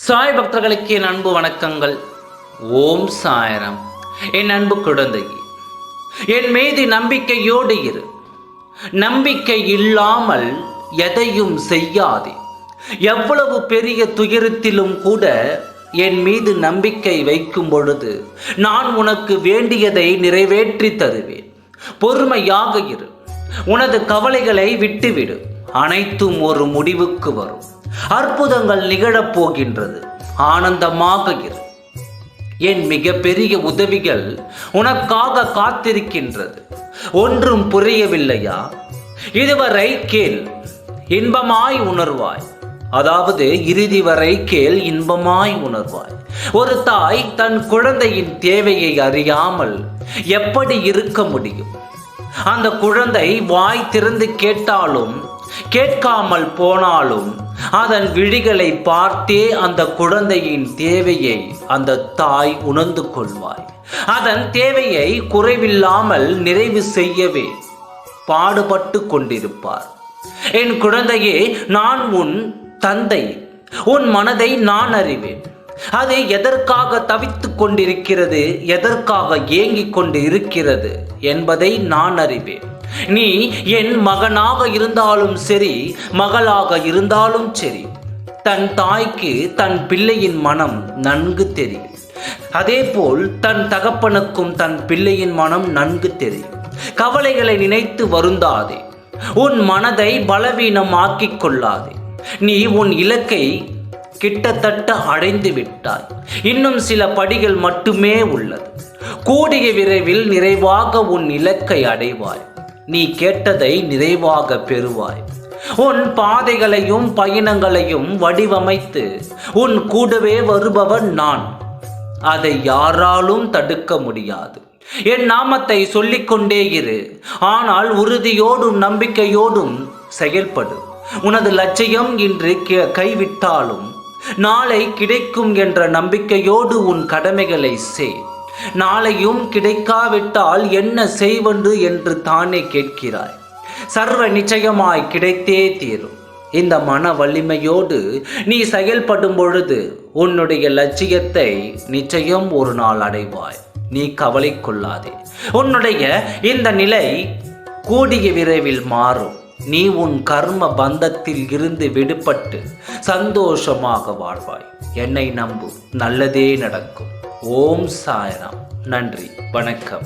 சாய் பக்தர்களுக்கு என் அன்பு வணக்கங்கள். ஓம் சாய்ராம். என் அன்பு குழந்தையே, என் மீது நம்பிக்கையோடு இரு. நம்பிக்கை இல்லாமல் எதையும் செய்யாதே. எவ்வளவு பெரிய துயரத்திலும் கூட என் மீது நம்பிக்கை வைக்கும் பொழுது நான் உனக்கு வேண்டியதை நிறைவேற்றி தருவேன். பொறுமையாக இரு. உனது கவலைகளை விட்டுவிடு. அனைத்தும் ஒரு முடிவுக்கு வரும். அற்புதங்கள் நிகழப்போகின்றது. ஆனந்தமாக இரு. என் மிகப்பெரிய உதவிகள் உனக்காக காத்திருக்கின்றது. ஒன்றும் புரியவில்லையா? இதுவரை கேள், இன்பமாய் உணர்வாய். அதாவது இறுதி வரை கேள், இன்பமாய் உணர்வாய். ஒரு தாய் தன் குழந்தையின் தேவையை அறியாமல் எப்படி இருக்க முடியும்? அந்த குழந்தை வாய் திறந்து கேட்டாலும் கேட்காமல் போனாலும் அதன் விழிகளை பார்த்தே அந்த குழந்தையின் தேவையை அந்த தாய் உணர்ந்து கொள்வாய். அதன் தேவையை குறைவில்லாமல் நிறைவு செய்யவே பாடுபட்டு கொண்டிருப்பார். என் குழந்தையே, நான் உன் தந்தை. உன் மனதை நான் அறிவேன். அது எதற்காக தவித்துக் கொண்டிருக்கிறது, எதற்காக ஏங்கிக் கொண்டு இருக்கிறது என்பதை நான் அறிவேன். நீ என் மகனாக இருந்தாலும் சரி, மகளாக இருந்தாலும் சரி, தன் தாய்க்கு தன் பிள்ளையின் மனம் நன்கு தெரியும். அதேபோல் தன் தகப்பனுக்கும் தன் பிள்ளையின் மனம் நன்கு தெரியும். கவலைகளை நினைத்து வருந்தாதே. உன் மனதை பலவீனமாக்கிக் கொள்ளாதே. நீ உன் இலக்கை கிட்டத்தட்ட அடைந்து விட்டாய். இன்னும் சில படிகள் மட்டுமே உள்ளது. கூடிய விரைவில் நிறைவாக உன் இலக்கை அடைவாய். நீ கேட்டதை நிறைவாக பெறுவாய். உன் பாதைகளையும் பயணங்களையும் வடிவமைத்து உன் கூடவே வருபவன் நான். அதை யாராலும் தடுக்க முடியாது. என் நாமத்தை சொல்லிக்கொண்டே இரு. ஆனால் உறுதியோடும் நம்பிக்கையோடும் செயல்படு. உனது லட்சியம் இன்று கைவிட்டாலும் நாளை கிடைக்கும் என்ற நம்பிக்கையோடு உன் கடமைகளை செய். நாளையும் கிடைக்காவிட்டால் என்ன செய்வது என்று தானே கேட்கிறாய். சர்வ நிச்சயமாய் கிடைத்தே தீரும். இந்த மன வலிமையோடு நீ செயல்படும் பொழுது உன்னுடைய லட்சியத்தை நிச்சயம் ஒரு நாள் அடைவாய். நீ கவலை கொள்ளாதே. உன்னுடைய இந்த நிலை கூடிய விரைவில் மாறும். நீ உன் கர்ம பந்தத்தில் இருந்து விடுபட்டு சந்தோஷமாக வாழ்வாய். என்னை நம்பு, நல்லதே நடக்கும். ஓம் சாய்ராம். நன்றி, வணக்கம்.